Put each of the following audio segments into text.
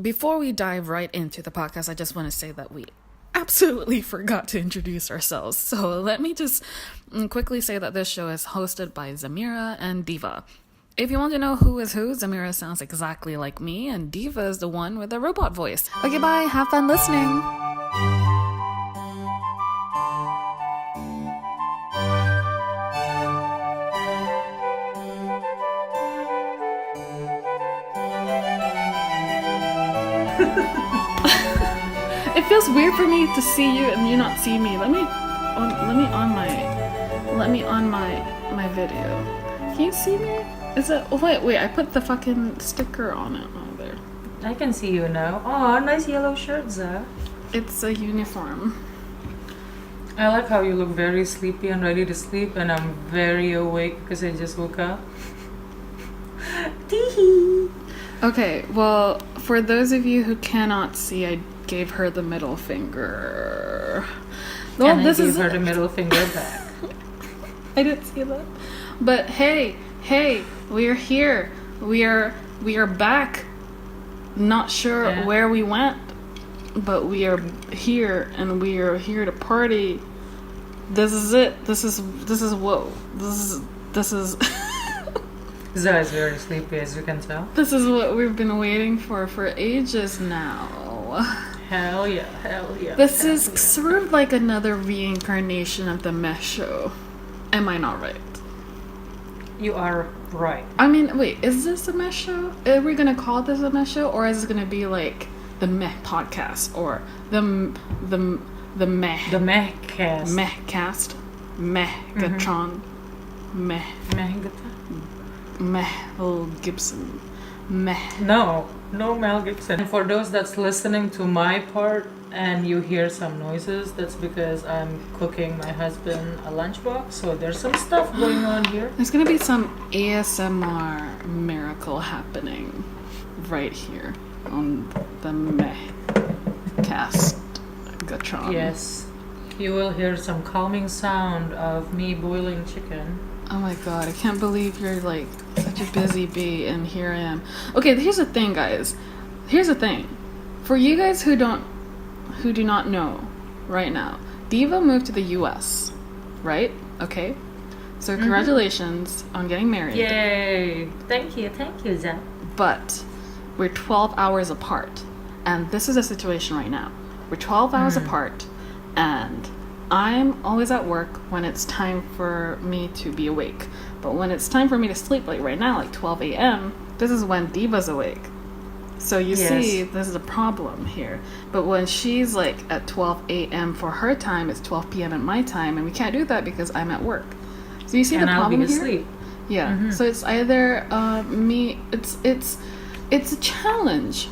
Before we dive right into the podcast, I just want to say that we absolutely forgot to introduce ourselves. So let me just quickly say that this show is hosted by Dzamira and Diva. If you want to know who is who, Dzamira sounds exactly like me, and Diva is the one with the robot voice. Okay, bye. Have fun listening. It feels weird for me to see you and you not see me. Let me on my video. Can you see me? Is it? Oh, wait! I put the fucking sticker on it. Oh, there. I can see you now. Oh, nice yellow shirt, Zah. It's a uniform. I like how you look very sleepy and ready to sleep, and I'm very awake because I just woke up. Tee-hee. Okay, well, for those of you who cannot see, I gave her the middle finger. Well, and I gave her the middle finger back. I didn't see that. But hey, we are here. We are back. Not sure where we went, but we are here, and we are here to party. This is it. This is what this is. Zah is very sleepy, as you can tell. This is what we've been waiting for ages now. Hell yeah. This is sort of like another reincarnation of the Meh show. Am I not right? You are right. I mean, wait, is this a Meh show? Are we gonna call this a Meh show, or is it gonna be like the Meh podcast, or the Meh? The Mehcast. Mehcast. Megatron. Mel Gibson. No Mel Gibson. And for those that's listening to my part and you hear some noises, that's because I'm cooking my husband a lunchbox, so there's some stuff going on here. There's gonna be some ASMR miracle happening right here on the Mehcast. Gatron. Yes, you will hear some calming sound of me boiling chicken. Oh my god, I can't believe you're like such a busy bee, and here I am. Okay, here's the thing, guys. Here's the thing. For you guys who do not know right now, Diva moved to the US, right? Okay. So congratulations on getting married. Yay! Thank you, Zach. But we're 12 hours apart, and this is a situation right now. We're 12 hours apart, and I'm always at work when it's time for me to be awake. But when it's time for me to sleep, like right now, like 12 a.m., this is when Diva's awake. So you see, this is a problem here. But when she's like at 12 a.m. for her time, it's 12 p.m. at my time, and we can't do that because I'm at work. So you see the problem here? Asleep. Yeah. So it's either me. It's a challenge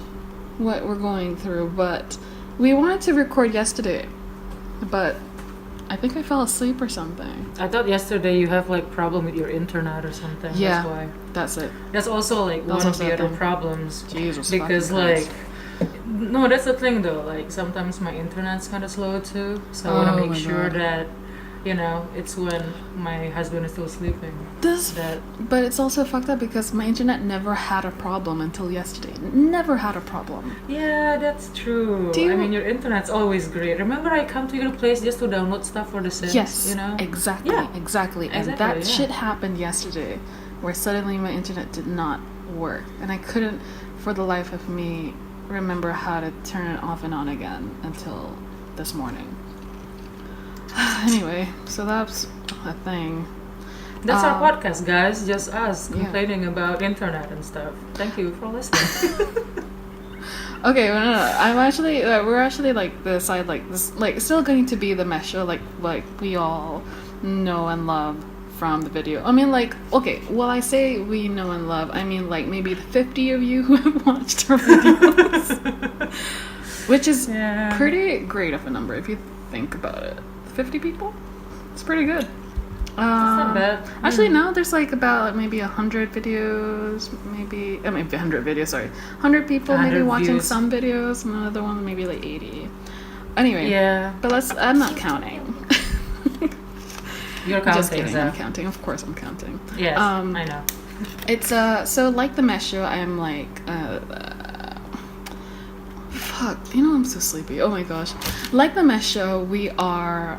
what we're going through. But we wanted to record yesterday, but I think I fell asleep or something. I thought yesterday you have like problem with your internet or something. Yeah, that's why. That's it. That's also like one of the other problems. Jesus, because like, no, that's the thing though. Like sometimes my internet's kind of slow too, so I want to make sure that, you know, it's when my husband is still sleeping. But it's also fucked up because my internet never had a problem until yesterday. Never had a problem. Yeah, that's true. I mean, your internet's always great. Remember, I come to your place just to download stuff for The Sims. Yes, you know. Exactly. And that shit happened yesterday, where suddenly my internet did not work, and I couldn't, for the life of me, remember how to turn it off and on again until this morning. Anyway, so that's a thing. That's our podcast, guys. Just us complaining about internet and stuff. Thank you for listening. Okay, well, no. We're actually like decide like this, like still going to be the Meh show, like we all know and love from the video. I mean, like, okay, well, I say we know and love, I mean like maybe the 50 of you who have watched our videos, which is pretty great of a number if you think about it. 50 people? It's pretty good. That's not bad. Actually, now there's like about maybe 100 videos, maybe 100 videos, sorry. 100 people maybe watching views. Some videos, and another one maybe like 80. Anyway, but I'm not counting. You're counting, just kidding, I'm counting. Of course I'm counting. Yes, I know. It's so like the Meh show, I'm like Fuck, you know I'm so sleepy. Oh my gosh. Like the Mesh Show, we are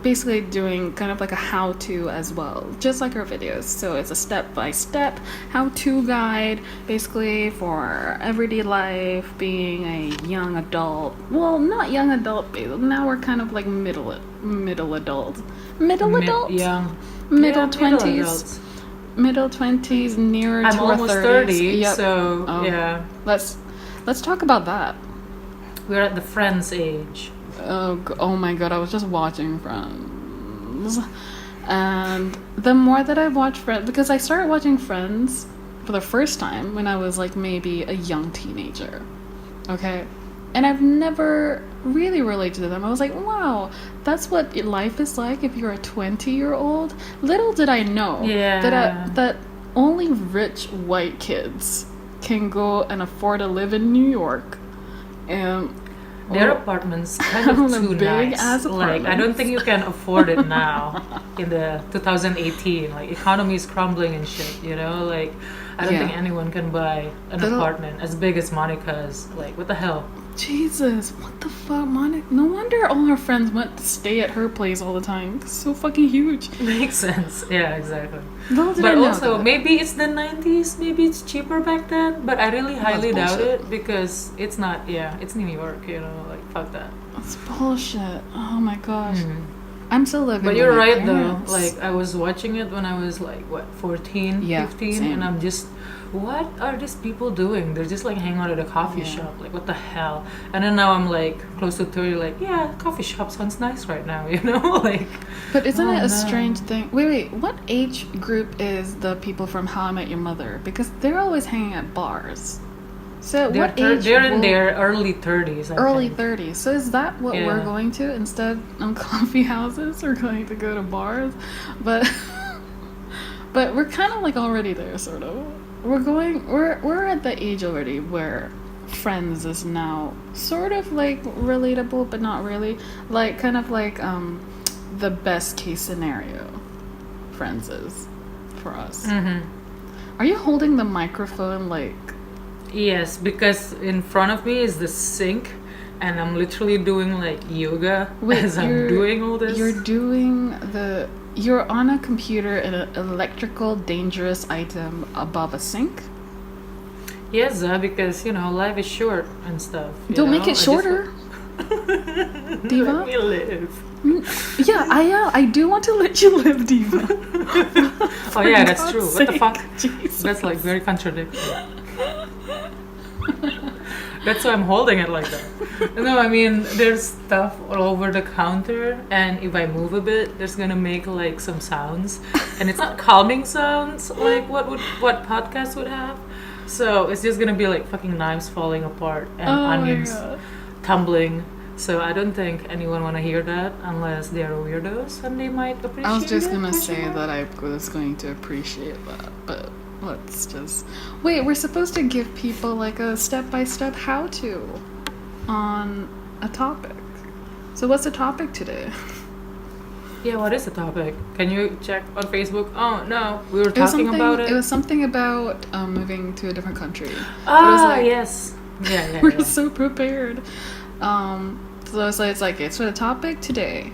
basically doing kind of like a how-to as well, just like our videos. So it's a step-by-step how-to guide, basically for everyday life, being a young adult. Well, not young adult, but now we're kind of like middle adult. Middle adult? Young. Middle Yeah, 20s. Middle 20s, nearer I'm to our almost 30s. 30, Yep. so Oh. yeah. Let's talk about that. We're at the friends age. Oh my god, I was just watching Friends. And the more that I watch Friends, because I started watching Friends for the first time when I was like maybe a young teenager. Okay? And I've never really related to them. I was like, wow, that's what life is like if you're a 20-year-old. Little did I know that only rich white kids can go and afford to live in New York. And their apartments kind of too big nice. ass Like I don't think you can afford it now in the 2018. Like economy is crumbling and shit. You know, like I don't think anyone can buy an apartment as big as Monica's. Like what the hell? Jesus, what the fuck, Monica? No wonder all her friends went to stay at her place all the time. It's so fucking huge. Makes sense. Yeah, exactly. But also, maybe it's the 90s. Maybe it's cheaper back then. But I really highly doubt it because it's not. Yeah, it's New York. You know, like fuck that. That's bullshit. Oh my gosh. I'm still living. But with you're my right parents. though. Like I was watching it when I was like what 14, 15, same. and I'm just, what are these people doing? They're just like hanging out at a coffee shop. Like what the hell? And then now I'm like close to 30. Like yeah, coffee shop sounds nice right now. You know, like. But isn't it a strange thing? Wait. What age group is the people from How I Met Your Mother? Because they're always hanging at bars. So what age? They're in their early 30s. Early I think. 30s. So is that what we're going to instead of coffee houses? We're going to go to bars, but we're kind of like already there, sort of. We're at the age already where Friends is now sort of like relatable, but not really. Like kind of like the best case scenario. Friends is for us. Are you holding the microphone like? Yes, because in front of me is the sink, and I'm literally doing like yoga as I'm doing all this. You're on a computer in an electrical dangerous item above a sink? Yes, because, you know, life is short and stuff. Don't make it shorter. Diva? Let me live. Yeah, I do want to let you live, Diva. Oh yeah, that's true. What the fuck? Jesus. That's like very contradictory. That's why I'm holding it like that. No, I mean, there's stuff all over the counter, and if I move a bit, there's gonna make like some sounds, and it's not calming sounds like what podcast would have. So it's just gonna be like fucking knives falling apart and onions tumbling. So I don't think anyone wanna hear that unless they're weirdos, and they might appreciate it. I was just gonna say that I was going to appreciate that, but let's just wait. We're supposed to give people like a step-by-step how-to on a topic. So what's the topic today? Yeah, what is the topic? Can you check on Facebook? Oh no, we were talking about it. It was something about moving to a different country. Yes. Yeah. We're so prepared. So it's for the topic today,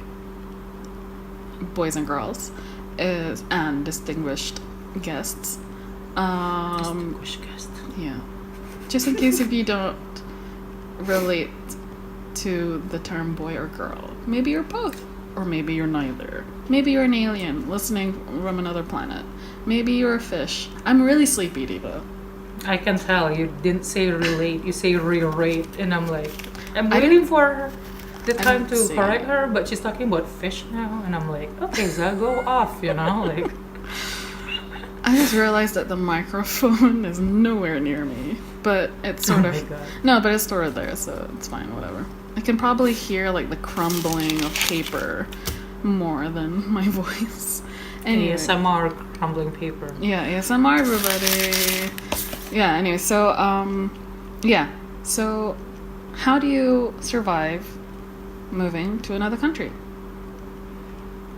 boys and girls, is and distinguished guests. Distinguished guest. Yeah. Just in case if you don't relate to the term boy or girl. Maybe you're both. Or maybe you're neither. Maybe you're an alien listening from another planet. Maybe you're a fish. I'm really sleepy, Diva. I can tell. You didn't say relate. You say re-rate. And I'm like, I'm waiting for the time to correct her, but she's talking about fish now. And I'm like, okay, Zah, go off, you know? Like... I just realized that the microphone is nowhere near me, but it's sort of no, but it's sort of there, so it's fine, whatever. I can probably hear like the crumbling of paper more than my voice. Anyway, ASMR crumbling paper. Yeah, ASMR, everybody. Yeah. Anyway, so so how do you survive moving to another country?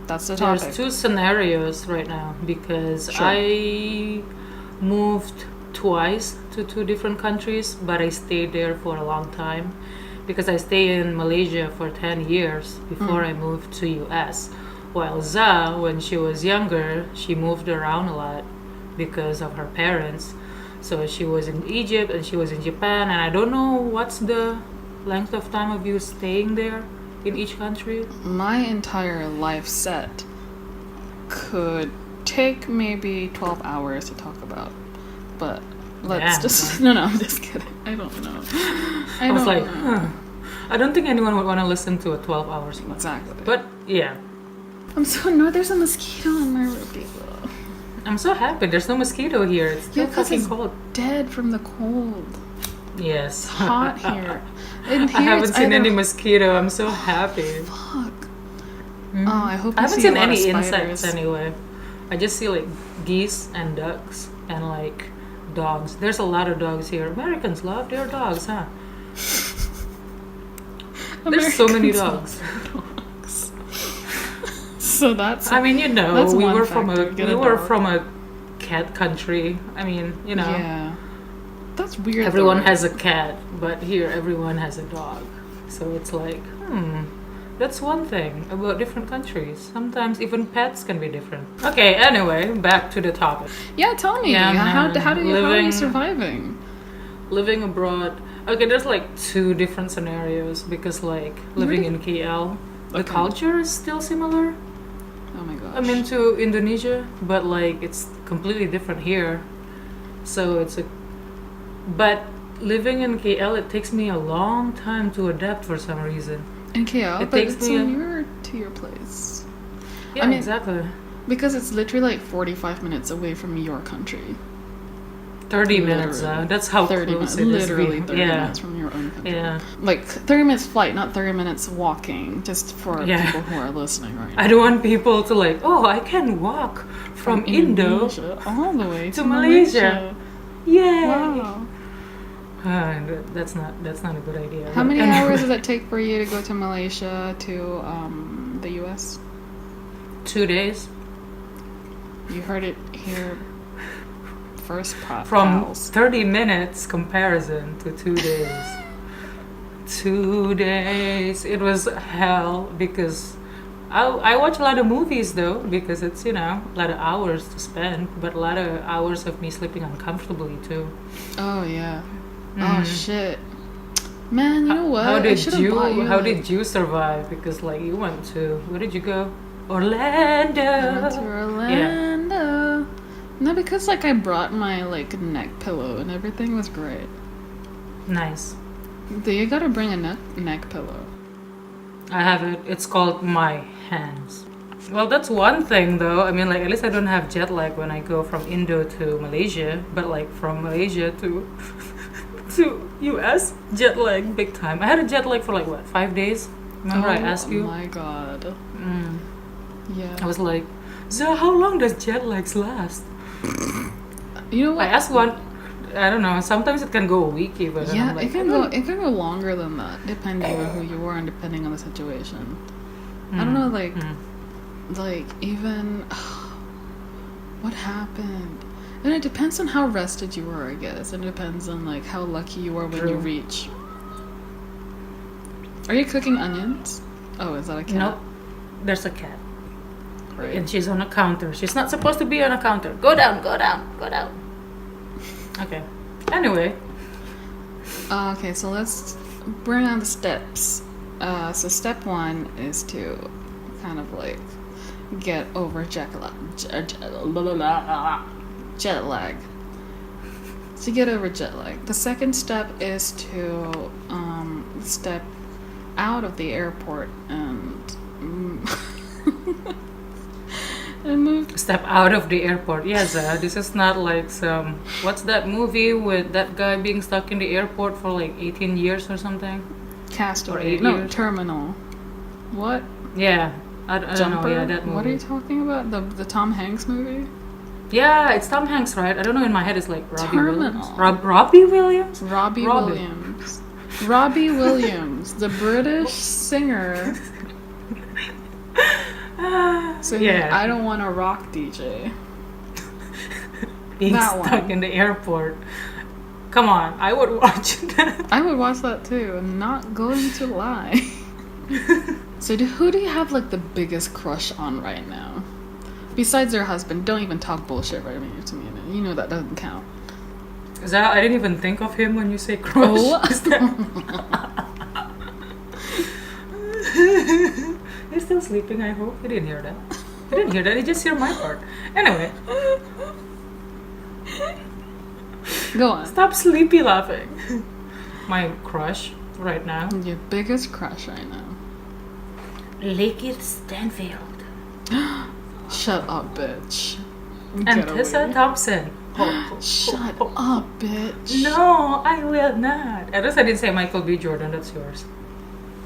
That's the topic. There's two scenarios right now because I moved twice to two different countries, but I stayed there for a long time because I stayed in Malaysia for 10 years before I moved to US. While Za, when she was younger, she moved around a lot because of her parents. So she was in Egypt and she was in Japan, and I don't know what's the length of time of you staying there in each country. My entire life set could take maybe 12 hours to talk about, but let's just no, I'm just kidding. I don't know. I was don't like, know. I don't think anyone would want to listen to a 12 hours. Exactly. But yeah, I'm so annoyed. There's a mosquito in my room, people. I'm so happy there's no mosquito here. It's still fucking it's cold. Dead from the cold. Yes. It's hot here. And I here haven't it's seen either- any mosquito. I'm so happy. Fuck. Oh, I hope you I haven't see seen a lot any of insects spiders. anyway. I just see like geese and ducks and like dogs. There's a lot of dogs here. Americans love their dogs, huh? There's so many Americans dogs. love dogs. So that's. I mean, you know, that's we one were factor. from Get we a were dog. from a cat country. I mean, you know, Yeah. That's weird. everyone though. has a cat, but here everyone has a dog. So it's like, that's one thing about different countries. Sometimes even pets can be different. Okay, anyway, back to the topic. Yeah, tell me. Yeah, how man. how are you Living- surviving? Living abroad. Okay, there's like two different scenarios because like living in KL, the Okay. culture is still similar. Oh my gosh. I'm into Indonesia, but like it's completely different here. So but living in KL, it takes me a long time to adapt for some reason. in KL, it but takes it's me so a- near to your place. Yeah, I mean- exactly. Because it's literally like 45 minutes away from your country. 30 minutes. Literally. That's how 30 close minutes. it is. Literally 30 yeah. minutes from your own country. Yeah. Like 30 minutes flight, not 30 minutes walking, just for Yeah. people who are listening right now. I don't want people to like, oh, I can walk from Indo. Indonesia all the way to to Malaysia. Yay! Wow. That's not a good idea. How but many anyway. hours does it take for you to go to Malaysia to the US? 2 days. You heard it here first, From pals. 30 minutes comparison to 2 days. 2 days. It was hell because I watch a lot of movies though because it's, you know, a lot of hours to spend, but a lot of hours of me sleeping uncomfortably too. Oh yeah. Oh shit. Man, you know what? How I did should've you bought how like, did you survive? Because like you went to, where did you go? Orlando. I went to Orlando. No, because like I brought my like neck pillow and everything was great. Nice. You gotta bring a neck pillow. I have it. It's called My Hands. Well, that's one thing though. I mean, like at least I don't have jet lag when I go from Indo to Malaysia. But like from Malaysia to to US, jet lag big time. I had a jet lag for like what, 5 days? Remember I asked you? Oh my god. Yeah. I was like, so how long does jet lags last? You know I what? asked one. I don't know. Sometimes it can go a week even. and Yeah, I'm like, it can go. It can go longer than that, depending on who you are and depending on the situation. I don't know, like even what happened. And it depends on how rested you were, I guess. And it depends on like how lucky you are when you True. reach. Are you cooking onions? Oh, is that a cat? Nope. There's a cat. Right. And she's on a counter. She's not supposed to be on a counter. Go down, go down, go down. Okay. Anyway. Okay, so let's bring on the steps. So step one is to kind of like get over jet lag. To get over jet lag. The second step is to step out of the airport and and move. Step out of the airport. Yes, this is not like some. What's that movie with that guy being stuck in the airport for like 18 years or something? Castaway. 8 No, years. Terminal. What? Yeah. I don't Jumper? know. Yeah, that movie. What are you talking about? The Tom Hanks movie? Yeah, it's Tom Hanks, right? I don't know. In my head, it's like Robbie Williams. Terminal. Robbie Williams? Robbie Robin. Williams. Robbie Williams, the British singer. So Yeah. I don't want a rock DJ. being That stuck one. in the airport. Come on, I would watch that. I would watch that too. I'm not going to lie. So who do you have like the biggest crush on right now? Besides your husband, don't even talk bullshit right to me. You know that doesn't count. I didn't even think of him when you say crush. Oh. He's still sleeping, I hope. He didn't hear that. He didn't hear that, he just heard my part. Anyway, Go on. stop sleepy laughing. My crush right now. Your biggest crush right now. Lakey Stanfield. Shut up, bitch. And Get Tessa away. Thompson. Shut up, bitch. No, I will not. At least I didn't say Michael B. Jordan, that's yours.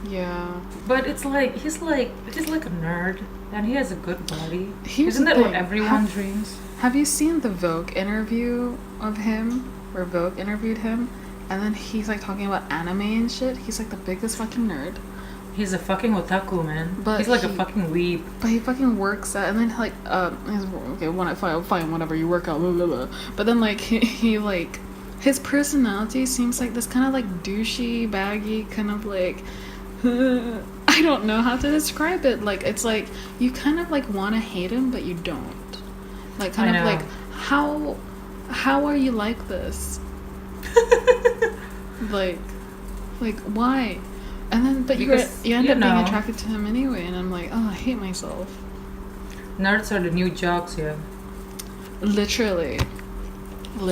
Yeah. But it's like he's like a nerd and he has a good body. Here's Isn't the that what thing. everyone dreams? Have you seen the Vogue interview of him? Where Vogue interviewed him? And then he's like talking about anime and shit. He's like the biggest fucking nerd. He's a fucking otaku, man. But he's like a fucking weeb. But he fucking works out, and then like fine, whatever, you work out, blah, blah, blah. But then like he like his personality seems like this kind of like douchey, baggy kind of like I don't know how to describe it. Like it's like you kind of like want to hate him, but you don't. Like kind I of know. like how are you like this? like why? And then, but Because, you end you up being know. attracted to him anyway, and I'm like, oh, I hate myself. Nerds are the new jocks, yeah. Literally.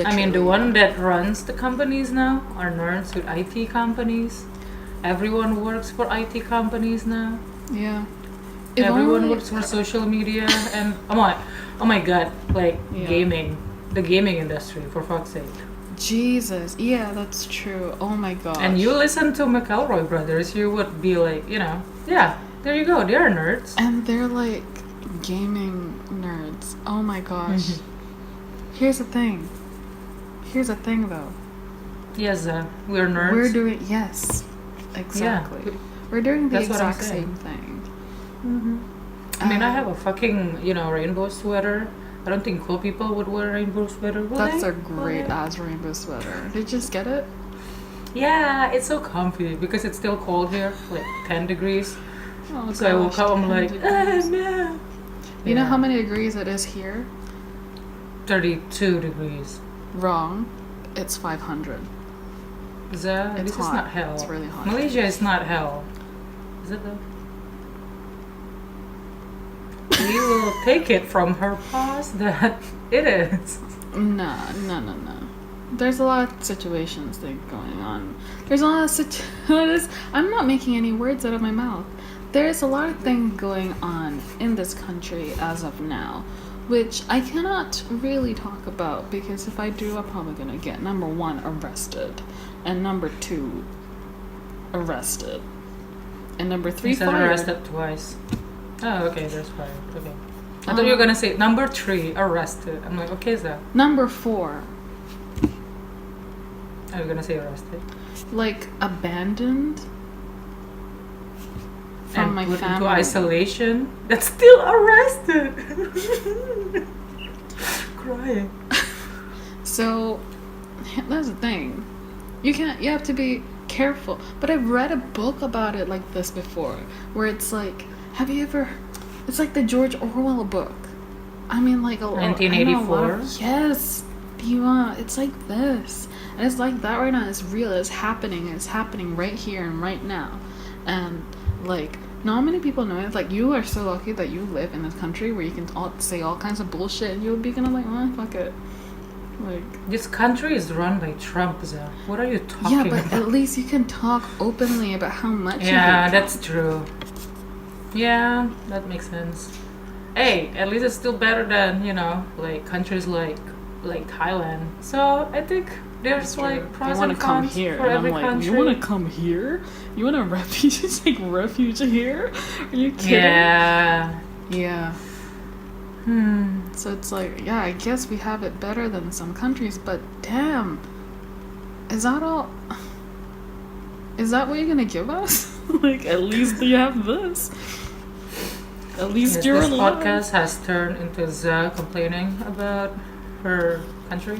I mean, the one that runs the companies now are nerds with IT companies. Everyone works for IT companies now. Yeah. If Everyone only- works for social media and oh my god, like Yeah. gaming, the gaming industry, for fuck's sake. Jesus. Yeah, that's true. Oh my god. And you listen to McElroy brothers, you would be like, yeah, there you go, they're nerds. And they're like gaming nerds. Oh my gosh. Mm-hmm. Here's the thing. Though. Yes, we're nerds. We're doing yes. Exactly. Yeah. We're doing the That's what I'm exact saying. same thing. Mm-hmm. I mean, I have a fucking, rainbow sweater. I don't think cool people would wear a rainbow sweater, would That's they? a great ass rainbow sweater. Did you just get it? Yeah, it's so comfy because it's still cold here, like 10 degrees. Oh, So I woke up, I'm 10 like, degrees. no. You know Yeah. how many degrees it is here? 32 degrees. Wrong. It's 500. Is that? It's This is hot. not hell. It's really hot. Malaysia is not hell. Is it though? We will take it from her past that it is. No. There's a lot of situations that are going on. There's a lot of situations. I'm not making any words out of my mouth. There's a lot of things going on in this country as of now, which I cannot really talk about because if I do, I'm probably gonna get number 1 arrested, and number 2 arrested, and number 3 You said fired. arrested twice. Oh, okay, there's fired. Okay. I thought you were gonna say number 3 arrested. I'm like, okay, so. Number 4, Are you gonna say arrested? like abandoned from And my put family. into isolation. That's still arrested. Crying. So that's the thing. You have to be careful. But I've read a book about it like this before, where it's like, it's like the George Orwell book. I mean, like a 1984? Yes, Diva. It's like this, and it's like that right now. It's real. It's happening. It's happening right here and right now, and like. Not many people know it. Like, you are so lucky that you live in this country where you can say all kinds of bullshit and you'll be kind of like, fuck it. Like, This country is run by Trump, Zah. What are you talking yeah, but about? at least you can talk openly about how much you Yeah, hate that's Trump. true. Yeah, that makes sense. Hey, at least it's still better than, like countries like Thailand. So I think there's like pros wanna and cons come here, for and every I'm like, country. you want to come here? You want a refuge? Take refuge here? Are you kidding? Yeah. Yeah. So it's like, yeah, I guess we have it better than some countries, but damn, is that all? Is that what you're gonna give us? Like, at least you have this. At least Yes, you're this alive. podcast has turned into Zah complaining about her country.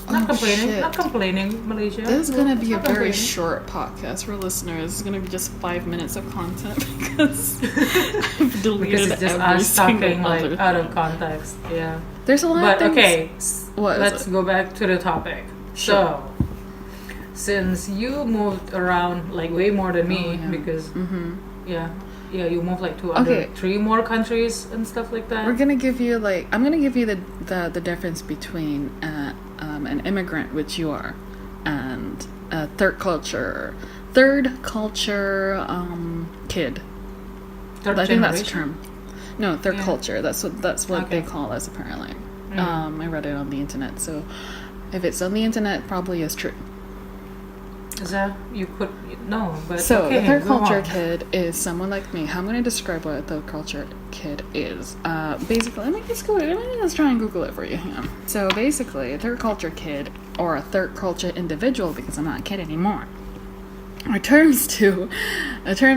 Oh, Not complaining. shit. Not complaining, Malaysia. This is No, gonna be a not very complaining. short podcast for listeners. It's gonna be just 5 minutes of content because I've deleted Because it's just every us single talking like other out of thing. context. Yeah. There's a lot But of things. okay, What is let's it? go back to the topic. Sure. So, since you moved around like way more than me, Oh, yeah. because Mm-hmm. yeah, you moved like to Okay. 3 more countries and stuff like that. We're gonna give you I'm gonna give you the difference between an immigrant, which you are, and a third culture kid. Third I think that's the generation? term. No, third Yeah. culture. That's what Okay. they call us apparently. Mm. I read it on the internet, so if it's on the internet, it probably is true. Is that you could no, but So okay, the third go culture on. kid is someone like me. How I'm going to describe what a third culture kid is. Basically, let me just try and Google it for you. Hang on. So basically, a third culture kid or a third culture individual, because I'm not a kid anymore, are terms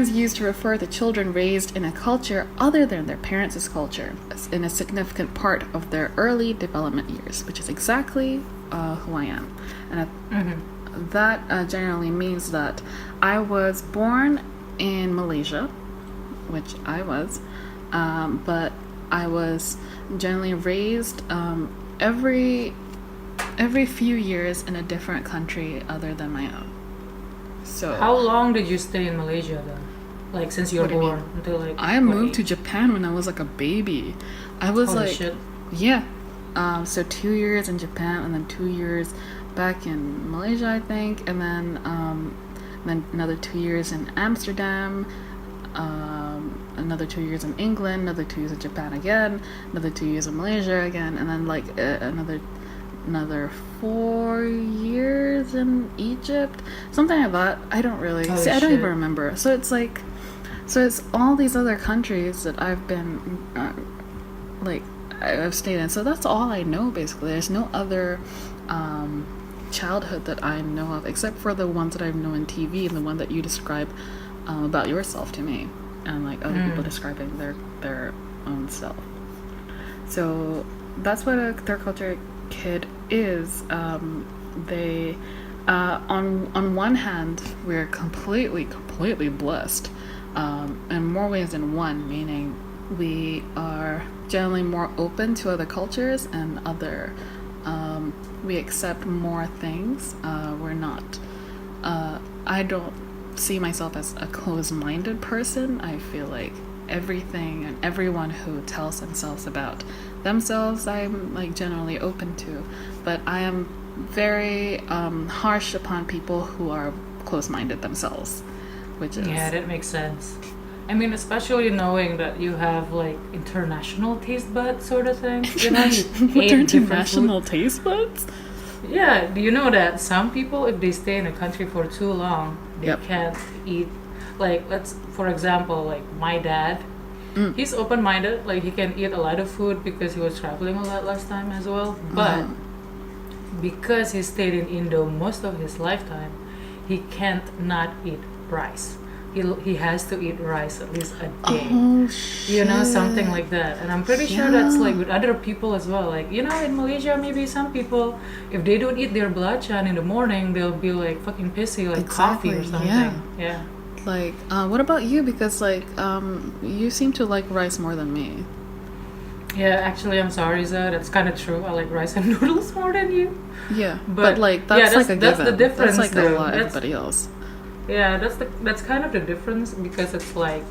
used to refer to children raised in a culture other than their parents' culture, in a significant part of their early development years, which is exactly who I am. And that generally means that I was born in Malaysia, which I was, but I was generally raised every few years in a different country other than my own. So How long did you stay in Malaysia then? Like since you were What do you born until like I moved to Japan when I was like a baby. I was Holy like, shit. yeah. So 2 years in Japan and then 2 years back in Malaysia, I think, and then another 2 years in Amsterdam, another 2 years in England, another 2 years in Japan again, another 2 years in Malaysia again, and then like another 4 years in Egypt, something like that. I don't really Holy see. I don't shit. even remember. So it's all these other countries that I've been I've stayed in. So that's all I know basically. There's no other childhood that I know of except for the ones that I know in TV and the one that you describe about yourself to me, and like other people describing their own self. So that's what a third culture kid is. They on one hand, we're completely blessed in more ways than one, meaning we are generally more open to other cultures and we accept more things. We're not I don't see myself as a closed-minded person. I feel like everything and everyone who tells themselves about themselves I'm like generally open to, but I am very harsh upon people who are close-minded themselves, which is Yeah, that makes sense. I mean, especially knowing that you have like international taste buds sort of thing. You know, you What ate are different international taste buds? food. Yeah, do you know that some people, if they stay in a country for too long, they Yep. can't eat. Like, for example, like my dad, he's open-minded. Like, he can eat a lot of food because he was traveling a lot last time as well. But because he stayed in Indo most of his lifetime, he can't not eat rice. He has to eat rice at least a day. Oh shit. You know, something like that. And I'm pretty sure that's like with other people as well. Like, you know, in Malaysia, maybe some people, if they don't eat their belacan in the morning, they'll be like fucking pissy, like coffee or Exactly, something. yeah. Yeah. Like, what about you? Because like, you seem to like rice more than me. Yeah, actually, I'm sorry, Zah. That's kind of true. I like rice and noodles more than you. Yeah, But, but like that's yeah, like a that's given. the difference, That's like though. a lot That's- everybody else. Yeah, that's kind of the difference because it's like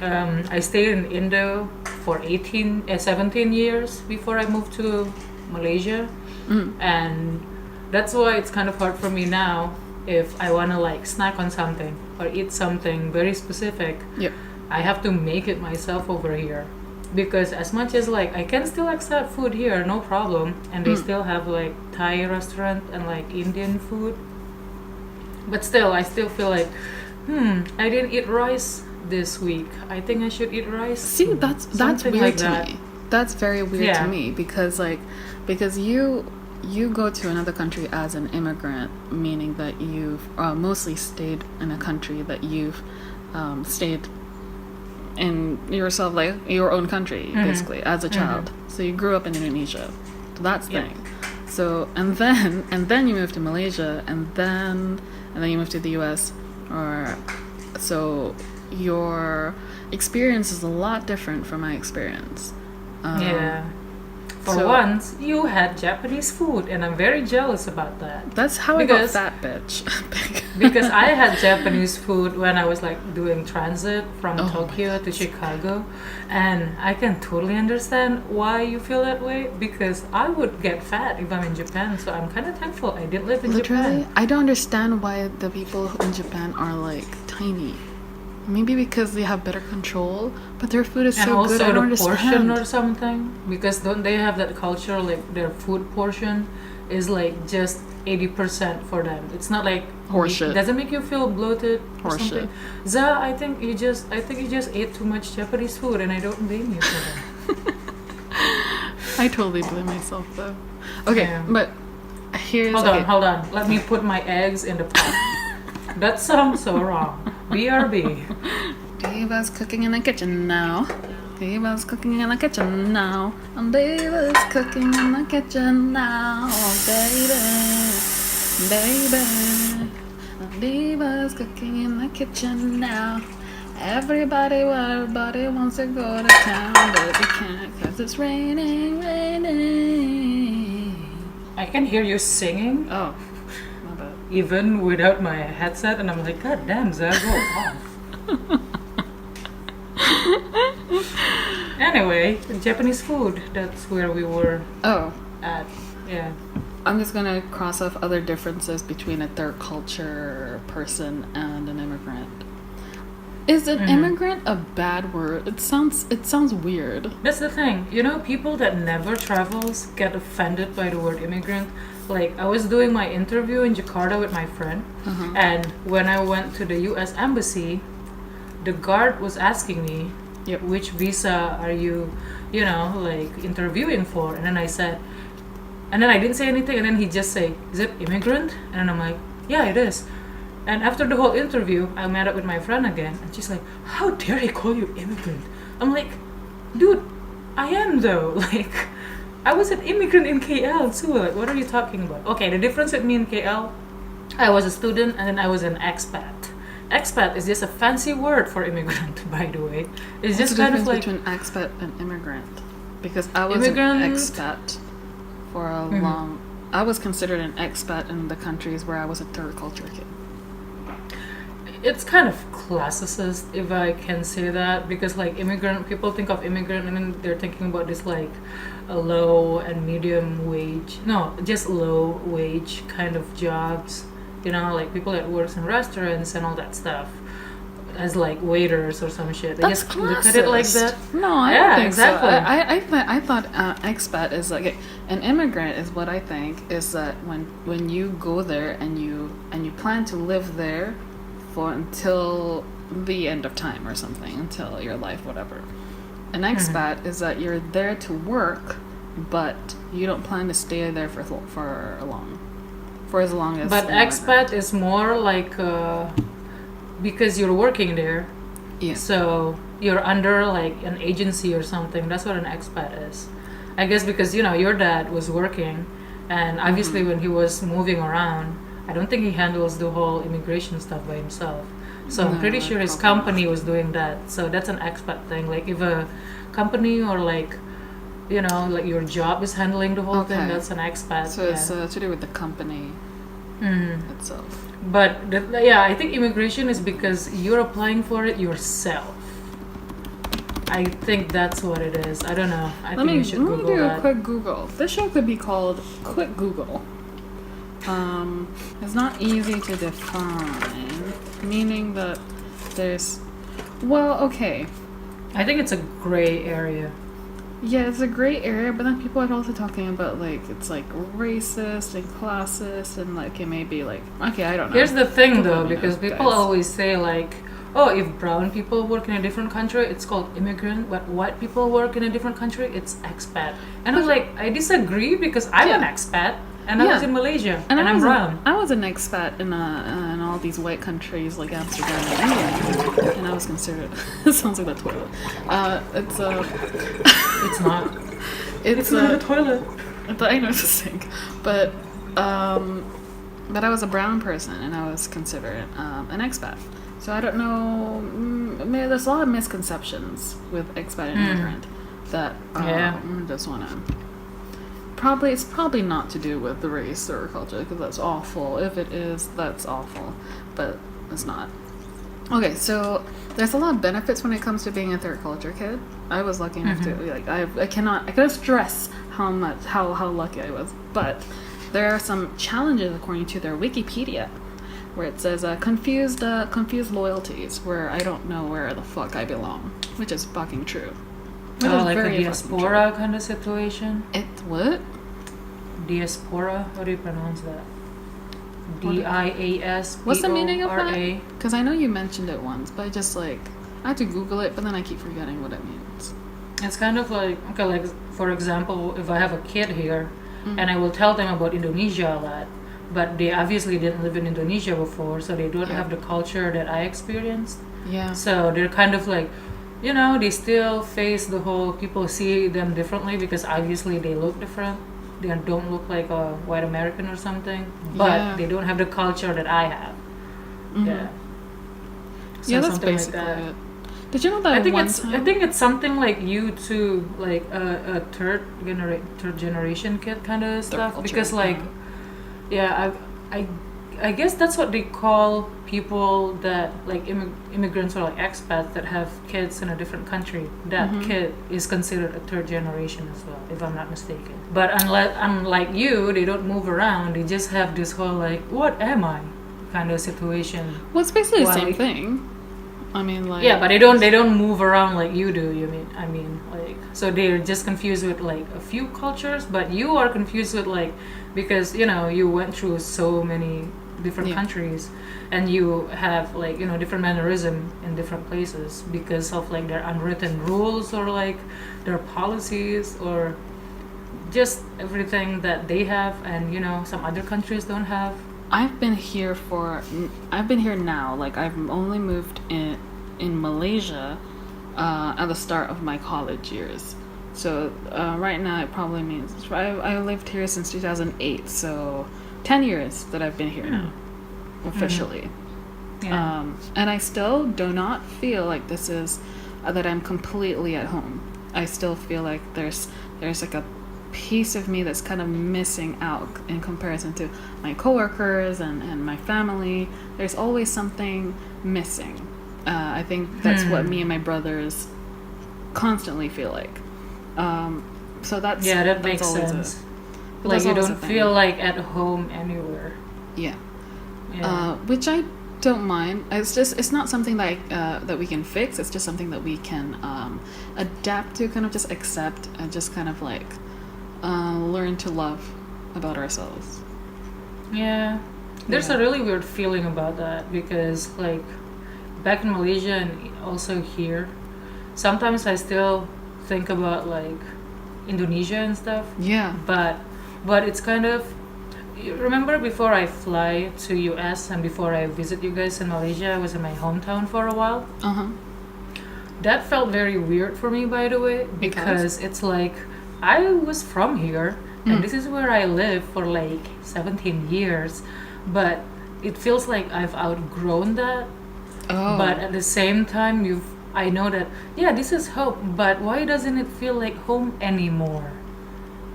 I stayed in Indo for 17 years before I moved to Malaysia, and that's why it's kind of hard for me now if I want to like snack on something or eat something very specific. Yep. I have to make it myself over here because as much as like I can still accept food here, no problem, and they still have like Thai restaurant and like Indian food. But still, I still feel like, I didn't eat rice this week. I think I should eat rice. See, that's Something weird like to that. me. That's very weird Yeah. to me because you go to another country as an immigrant, meaning that you've mostly stayed in a country that you've stayed in yourself, like your own country, basically, as a child. So you grew up in Indonesia. So that's the Yep. thing. So and then you move to Malaysia, and then you move to the U.S. or so your experience is a lot different from my experience. Yeah. For so- once, you had Japanese food, and I'm very jealous about that. That's how Because- I got fat, bitch. Because I had Japanese food when I was like doing transit from Oh my Tokyo to Chicago, and I can totally understand why you feel that way, because I would get fat if I'm in Japan, so I'm kind of thankful I did live in Literally, Japan. I don't understand why the people in Japan are like tiny. Maybe because they have better control, but their food is And so also good. I don't the portion understand. or something, because don't they have that culture like their food portion is like just 80% for them. It's not like Horseshit. It doesn't make you feel bloated or Horseshit. something. I think you just ate too much Japanese food, and I don't blame you for that. I totally blame myself though. Okay, Yeah. but here's Hold on. Let me put my eggs in the pot. That sounds so wrong. BRB. Diva's cooking in the kitchen now. Diva's cooking in the kitchen now. And Diva's cooking in the kitchen now. Baby. Diva's cooking in the kitchen now. Everybody wants to go to town, but they can't 'cause it's raining. I can hear you singing Oh, my bad. even without my headset, and I'm like, God damn, Zah, go off. Anyway, Japanese food. That's where we were Oh, at. Yeah. I'm just gonna cross off other differences between a third culture person and an immigrant. Is an immigrant a bad word? It sounds weird. That's the thing. You know, people that never travels get offended by the word immigrant. Like, I was doing my interview in Jakarta with my friend, and when I went to the US Embassy, the guard was asking me, Yep. which visa are you, like interviewing for? And then I said, and then I didn't say anything, and then he just say, is it immigrant? And then I'm like, yeah, it is. And after the whole interview, I met up with my friend again, and she's like, how dare he call you immigrant? I'm like, dude, I am though. Like, I was an immigrant in KL too. Like, what are you talking about? Okay, the difference with me in KL, I was a student and then I was an expat. Expat is just a fancy word for immigrant, by the way. It's What's just the kind of difference like between expat and immigrant? Because I was Immigrant- an expat for a long. I was considered an expat in the countries where I was a third culture kid. it's kind of classicist, if I can say that, because like immigrant, people think of immigrant and then they're thinking about this like a low and medium wage, no, just low wage kind of jobs, like people that works in restaurants and all that stuff as like waiters or some shit. They That's just look at it like classist. that. No, I Yeah, don't think exactly. so. I thought expat is like an immigrant is what I think is that when you go there and you plan to live there for until the end of time or something, until your life, whatever. An expat is that you're there to work, but you don't plan to stay there for as long as. But an immigrant. expat is more like because you're working there. Yeah. So you're under like an agency or something. That's what an expat is. I guess because your dad was working, and obviously when he was moving around, I don't think he handles the whole immigration stuff by himself. So I'm No, pretty sure his probably company was doing that. So that's an expat thing. Like if a company or like like your job is handling the whole thing, Okay. that's an expat. So it's to do with the company itself. But I think immigration is because you're applying for it yourself. I think that's what it is. I don't know. I think you should Let me Google do a that. quick Google. This show could be called Quick Google. It's not easy to define, meaning that there's. Well, okay. I think it's a gray area. Yeah, it's a gray area, but then people are also talking about like it's like racist and classist and like it may be like okay, I don't know. Here's the thing Let though, me know, because people guys. always say like, oh, if brown people work in a different country, it's called immigrant, but white people work in a different country, it's expat. And I'm like, I disagree because I'm an expat and I was in Malaysia and I'm brown. I was an expat in all these white countries like Amsterdam and England, and I was considered. It sounds like the toilet. It's It's not. It's not a a toilet. But I know it's a sink. But I was a brown person and I was considered an expat. So I don't know. There's a lot of misconceptions with expat and immigrant that I just want to. It's probably not to do with the race or culture because that's awful. If it is, that's awful. But it's not. Okay, so there's a lot of benefits when it comes to being a third culture kid. I was lucky enough to I cannot stress how lucky I was. But there are some challenges according to their Wikipedia, where it says confused loyalties, where I don't know where the fuck I belong, which is fucking true. Like a diaspora kind of situation. What? Diaspora. How do you pronounce that? DIAS. What's the meaning of that? Because I know you mentioned it once, but I had to Google it, but then I keep forgetting what it means. It's kind of like, okay, like for example, if I have a kid here, and I will tell them about Indonesia a lot, but they obviously didn't live in Indonesia before, so they don't have the culture that I experienced. Yeah. So they're kind of like, they still face the whole, people see them differently because obviously they look different. They don't look like a white American or something, but they don't have the culture that I have. Mm-hmm. Yeah. So that's basically it. Did you know that I think it's something like you too, like a third generation kid kind of stuff. Culture, because I guess that's what they call people that like immigrants or like expats that have kids in a different country. That kid is considered a third generation as well, if I'm not mistaken. But unlike you, they don't move around. They just have this whole like, what am I, kind of situation. Well, it's basically the same thing. I mean, like, yeah, but they don't move around like you do. So they're just confused with like a few cultures, but you are confused with like, because you went through so many different countries, and you have like different mannerism in different places because of like their unwritten rules or like their policies or just everything that they have and some other countries don't have. I've been here now. Like I've only moved in Malaysia at the start of my college years. So right now it probably means I lived here since 2008. So 10 years that I've been here now, officially. Yeah. And I still do not feel like this is that I'm completely at home. I still feel like there's like a piece of me that's kind of missing out in comparison to my coworkers and my family. There's always something missing. I think that's what me and my brothers constantly feel like. So that makes sense. Like you don't feel like at home anywhere. Yeah. Which I don't mind. It's not something that we can fix. It's just something that we can adapt to, kind of just accept and just kind of like learn to love about ourselves. Yeah. There's a really weird feeling about that because like back in Malaysia and also here, sometimes I still think about like Indonesia and stuff. Yeah. But it's kind of, remember before I fly to US and before I visit you guys in Malaysia, I was in my hometown for a while. That felt very weird for me, by the way, because it's like I was from here and this is where I lived for like 17 years, but it feels like I've outgrown that. But at the same time I know that this is home, but why doesn't it feel like home anymore?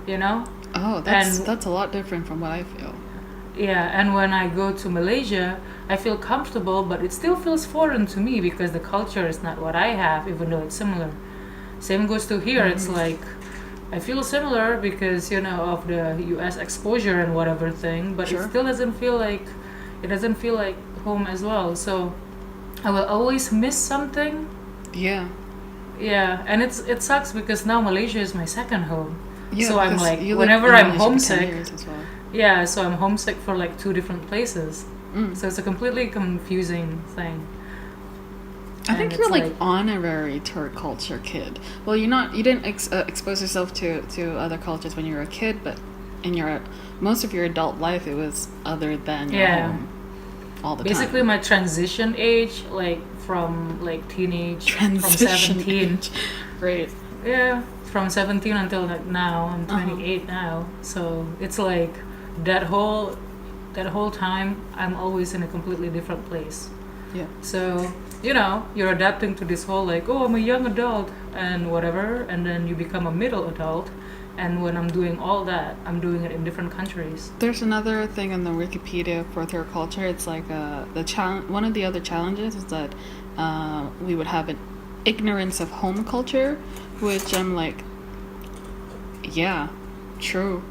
That's a lot different from what I feel. Yeah, and when I go to Malaysia, I feel comfortable, but it still feels foreign to me because the culture is not what I have, even though it's similar. Same goes to here. It's like I feel similar because of the US exposure and whatever thing, but it still doesn't feel like home as well. So I will always miss something. Yeah. Yeah, and it sucks because now Malaysia is my second home. Yeah, so I'm like, whenever I'm homesick, so I'm homesick for like two different places. So it's a completely confusing thing. I think you're like honorary third culture kid. Well, you didn't expose yourself to other cultures when you were a kid, but in most of your adult life, it was other than your home all the time. Basically, my transition age, like from like teenage, from 17. Great. Yeah. from 17 until like now. I'm 28 now, so it's like that whole time I'm always in a completely different place. Yeah. So you're adapting to this whole like, oh, I'm a young adult and whatever, and then you become a middle adult. And when I'm doing all that, I'm doing it in different countries. There's another thing in the Wikipedia for third culture. It's like one of the other challenges is that we would have an ignorance of home culture, which I'm like, yeah, true.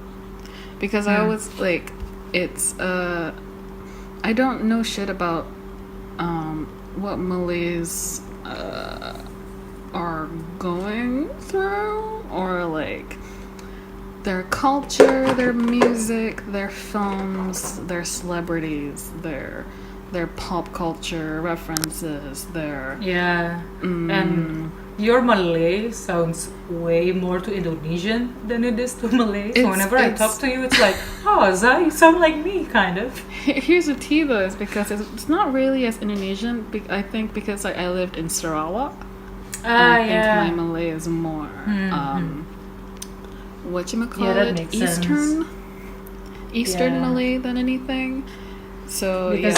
Because I always like, it's I don't know shit about what Malays are going through, or like their culture, their music, their films, their celebrities, their pop culture references, their and your Malay sounds way more to Indonesian than it is to Malay. So whenever I talk to you, it's like, oh, Zai, you sound like me, kind of. Here's the tea though, is because it's not really as Indonesian. I think because I lived in Sarawak, I think my Malay is more Eastern Malay than anything. So because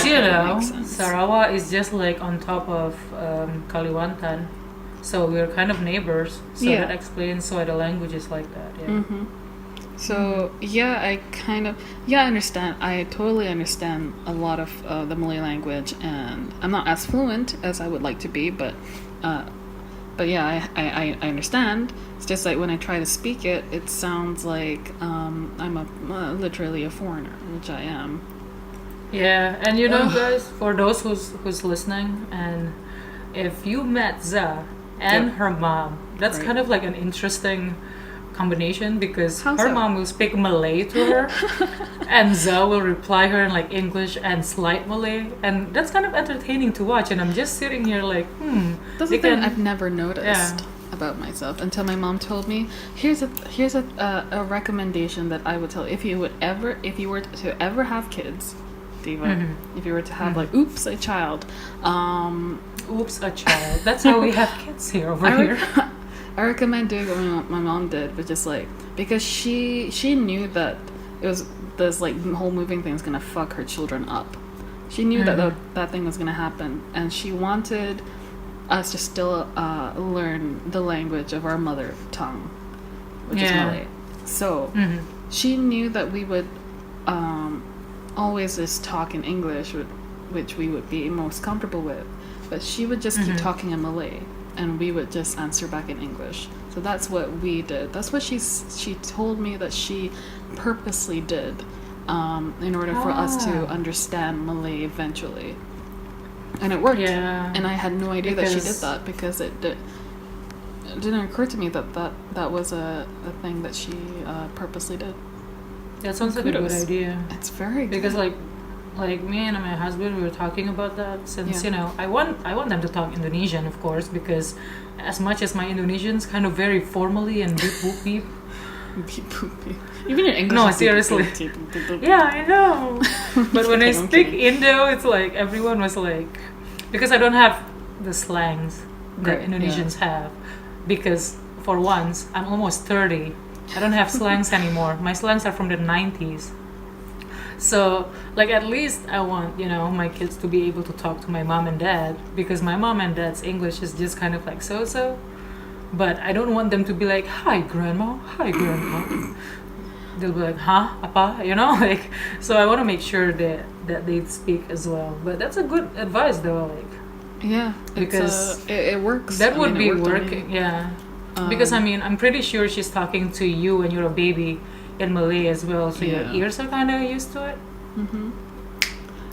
Sarawak is just like on top of Kalimantan, so we're kind of neighbors. So that explains why the language is like that. Yeah. Mm-hmm. So I understand. I totally understand a lot of the Malay language, and I'm not as fluent as I would like to be, but yeah, I understand. It's just like when I try to speak it, it sounds like I'm literally a foreigner, which I am. Yeah, and guys, for those who's listening, and if you met Za and her mom, that's kind of like an interesting combination, because her mom will speak Malay to her and Za will reply her in like English and slight Malay, and that's kind of entertaining to watch. And I'm just sitting here like, that's the thing I've never noticed about myself until my mom told me. Here's a recommendation that I would tell if you were to ever have kids, Diva. If you were to have like a child. That's how we have kids here here. I recommend doing what my mom did, but just like, because she knew that it was this like whole moving thing is gonna fuck her children up. She knew that thing was gonna happen, and she wanted us to still learn the language of our mother tongue, which is Malay. So she knew that we would always just talk in English, which we would be most comfortable with, but she would just keep talking in Malay, and we would just answer back in English. So that's what we did. That's what she told me that she purposely did in order for us to understand Malay eventually. And it worked. Yeah. And I had no idea that she did that, because it didn't occur to me that was a thing that she purposely did. That sounds like a good idea. It's very good. Because like me and my husband, we were talking about that since I want them to talk Indonesian, of course, because as much as my Indonesian's kind of very formally and beep boop beep. Beep boop beep. Even your English. No, seriously. Yeah, I know. But when I speak Indo, it's like everyone was like, because I don't have the slangs that Indonesians have, because for once I'm almost 30. I don't have slangs anymore. My slangs are from the 90s. So, like, at least I want, my kids to be able to talk to my mom and dad, because my mom and dad's English is just kind of like so-so. But I don't want them to be like, hi, grandma, hi, grandpa. They'll be like, huh, apa, like, so I want to make sure that they speak as well. But that's a good advice, though, like. Yeah, because it works. That would be working, yeah. Because, I'm pretty sure she's talking to you when you're a baby in Malay as well, so your ears are kind of used to it.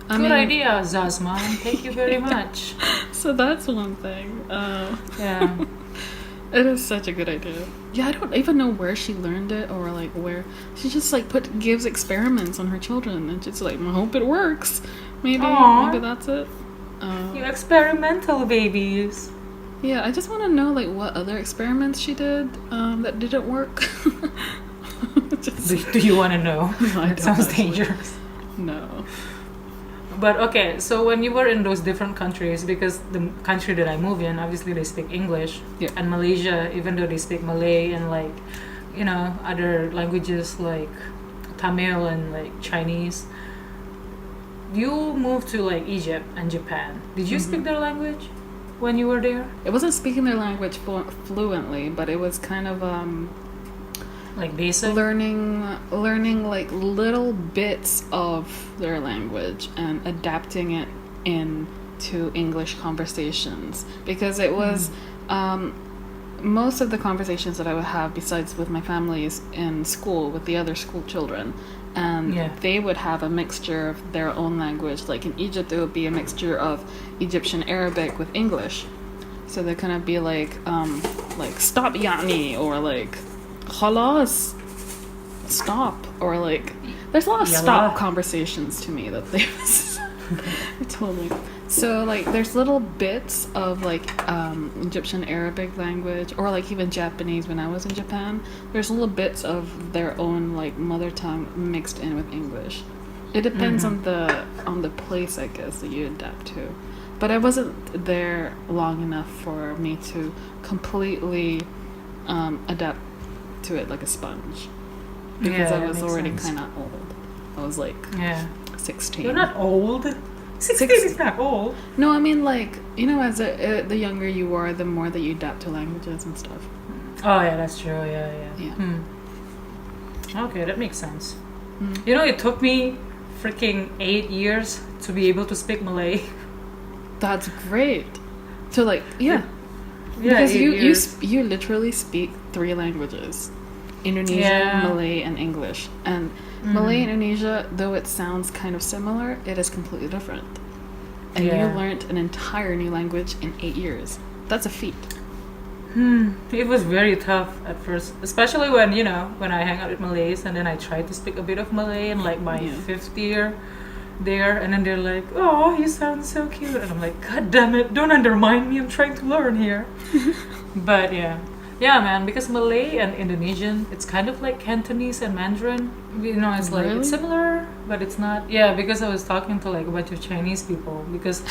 Good idea, Zasman. Thank you very much. So that's one thing. Yeah. It is such a good idea. Yeah, I don't even know where she learned it, or like where she just like gives experiments on her children, and just like, I hope it works. Maybe that's it. You experimental babies. Yeah, I just want to know like what other experiments she did that didn't work. Do you want to know? No, it sounds dangerous. No. But okay, so when you were in those different countries, because the country that I move in, obviously they speak English, Yeah. and Malaysia, even though they speak Malay and like, other languages like Tamil and like Chinese, you moved to like Egypt and Japan. Did you speak their language when you were there? It wasn't speaking their language fluently, but it was kind of Like basic? learning like little bits of their language and adapting it into English conversations, because it was most of the conversations that I would have, besides with my families in school with the other school children, and they would have a mixture of their own language. Like in Egypt, it would be a mixture of Egyptian Arabic with English, so they're gonna be like stop yani, or like khalas, stop, or like there's a lot of stop conversations to me that they totally. So like there's little bits of like Egyptian Arabic language, or like even Japanese when I was in Japan. There's little bits of their own like mother tongue mixed in with English. It depends on the place, I guess, that you adapt to. But I wasn't there long enough for me to completely adapt to it like a sponge, because I was already kind of old. I was like 16. You're not old. 16 is not old. No, I mean like, as the younger you are, the more that you adapt to languages and stuff. Oh yeah, that's true. Yeah. Okay, that makes sense. It took me freaking 8 years to be able to speak Malay. That's great. So like because you literally speak 3 languages: Indonesian, Malay, and English. And Malay and Indonesia, though it sounds kind of similar, it is completely different. And you learned an entire new language in 8 years. That's a feat. It was very tough at first, especially when I hang out with Malays, and then I tried to speak a bit of Malay in like my 5th year there, and then they're like, "Oh, you sound so cute," and I'm like, "God damn it, don't undermine me, I'm trying to learn here." But yeah, man, because Malay and Indonesian, it's kind of like Cantonese and Mandarin. It's like it's similar, but it's not. Yeah, because I was talking to like a bunch of Chinese people, because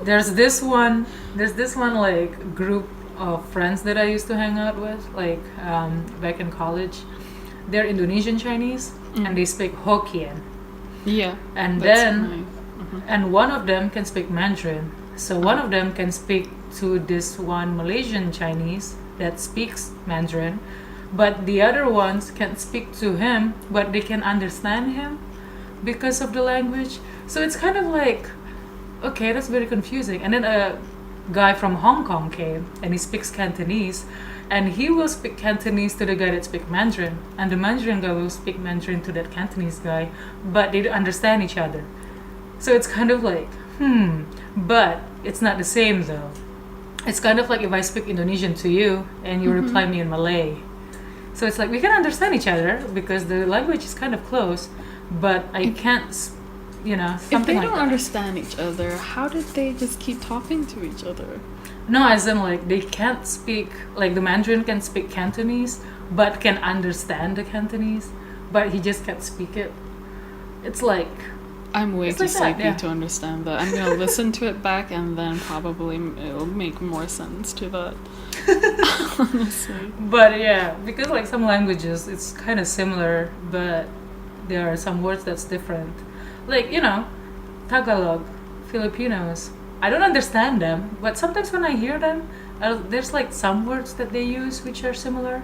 there's this one like group of friends that I used to hang out with, like back in college. They're Indonesian Chinese, and they speak Hokkien. Yeah. And then and one of them can speak Mandarin. So one of them can speak to this one Malaysian Chinese that speaks Mandarin, but the other ones can't speak to him, but they can understand him because of the language. So it's kind of like, okay, that's very confusing. And then a guy from Hong Kong came, and he speaks Cantonese, and he will speak Cantonese to the guy that speaks Mandarin, and the Mandarin guy will speak Mandarin to that Cantonese guy, but they don't understand each other. So it's kind of like, but it's not the same though. It's kind of like if I speak Indonesian to you and you reply me in Malay. So it's like we can understand each other because the language is kind of close, but I can't, something like that. If they don't understand each other, how did they just keep talking to each other? No, as in like they can't speak, like the Mandarin can speak Cantonese, but can understand the Cantonese, but he just can't speak it. It's like... I'm way too like sleepy to understand that. I'm gonna listen to it back, and then probably it'll make more sense to that. Honestly. But yeah, because like some languages, it's kind of similar, but there are some words that's different. Like, Tagalog, Filipinos. I don't understand them, but sometimes when I hear them, there's like some words that they use which are similar,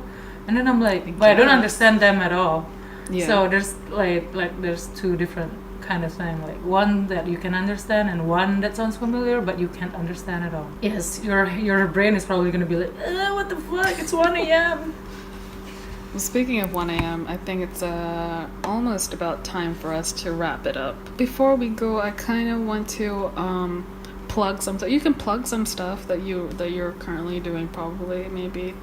and then I'm like, but I don't understand them at all. Yeah. So there's like there's 2 different kind of thing, like one that you can understand and one that sounds familiar but you can't understand at all. Yes, your brain is probably gonna be like, what the fuck, it's 1 a.m. Well, speaking of 1 a.m., I think it's almost about time for us to wrap it up. Before we go, I kind of want to plug some stuff. You can plug some stuff that you're currently doing, probably, maybe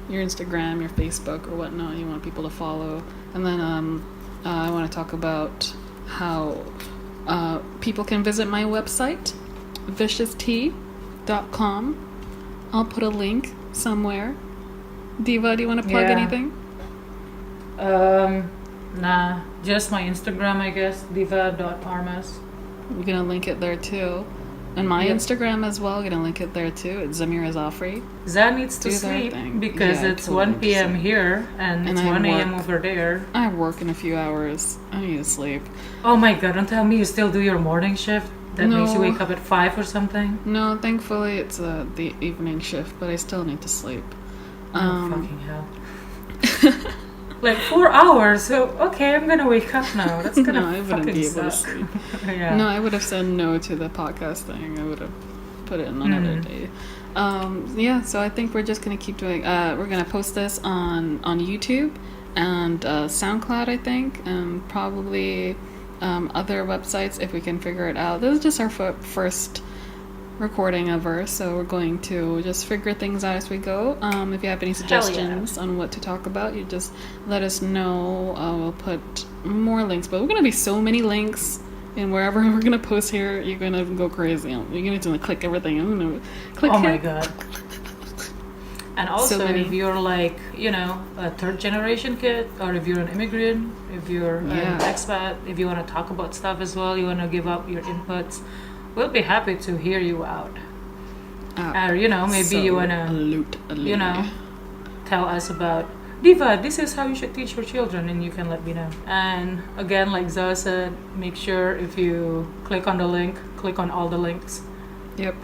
your Instagram, your Facebook, or whatnot you want people to follow. And then I want to talk about how people can visit my website, vicioustea.com. I'll put a link somewhere. Diva, do you want to plug anything? Nah, just my Instagram, I guess, diva.armas. I'm gonna link it there too. And my Instagram as well, I'm gonna link it there too. It's Dzamira Zafri. Zan needs to Do their sleep thing. because Yeah, I it's totally 1 p.m. understand. here and it's I 1 a.m. work. over there. I work in a few hours. I need to sleep. Oh my god, don't tell me you still do your morning shift? That makes you No. wake up at 5 or something? No, thankfully it's the evening shift, but I still need to sleep. Oh, fucking hell. Like 4 hours, so okay, I'm gonna wake up now. That's gonna No, I wouldn't fucking be able to suck. sleep. Yeah. No, I would have said no to the podcast thing. I would have put it in another day. Yeah, so I think we're just gonna keep doing. We're gonna post this on YouTube and SoundCloud, I think, and probably other websites if we can figure it out. This is just our first recording ever, so we're going to just figure things out as we go. If you have any suggestions on what to talk about, you just let us know. We'll put more links, but we're gonna be so many links. And wherever we're gonna post here, you're gonna go crazy. You're gonna click everything. I'm gonna click. Oh here. my god. And also, many. if you're like, you know, a third generation kid, or if you're an immigrant, if you're an expat, if you want to talk about stuff as well, you want to give up your inputs, we'll be happy to hear you out. Or, you know, maybe you want to, you know, tell us about, Diva, this is how you should teach your children, and you can let me know. And again, like Zoe said, make sure if you click on the link, click on all the links. Yep.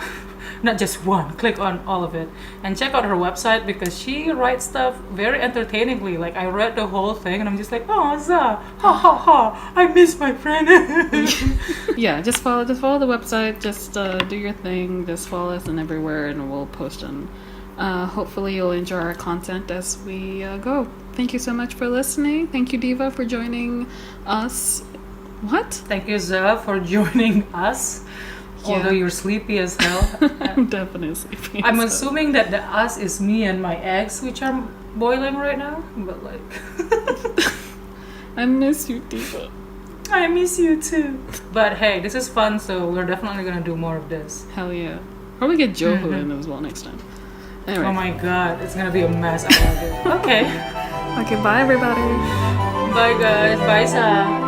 Not just one, click on all of it. And check out her website because she writes stuff very entertainingly. Like, I read the whole thing and I'm just like, oh, Za, ha ha ha, I miss my friend. Yeah, just follow the website. Just do your thing. Just follow us and everywhere, and we'll post them. Hopefully you'll enjoy our content as we go. Thank you so much for listening. Thank you, Diva, for joining us. What? Thank you, Za, for joining us. Yeah. Although you're sleepy as hell. I'm definitely sleepy. I'm so. assuming that the us is me and my eggs, which are boiling right now. But like, I miss you, Diva. I miss you too. But hey, this is fun, so we're definitely gonna do more of this. Hell yeah. Probably get Joho in as well next time. Anyway. Oh my god, it's gonna be a mess. I love it. Okay. Okay, bye everybody. Bye guys. Bye Sa.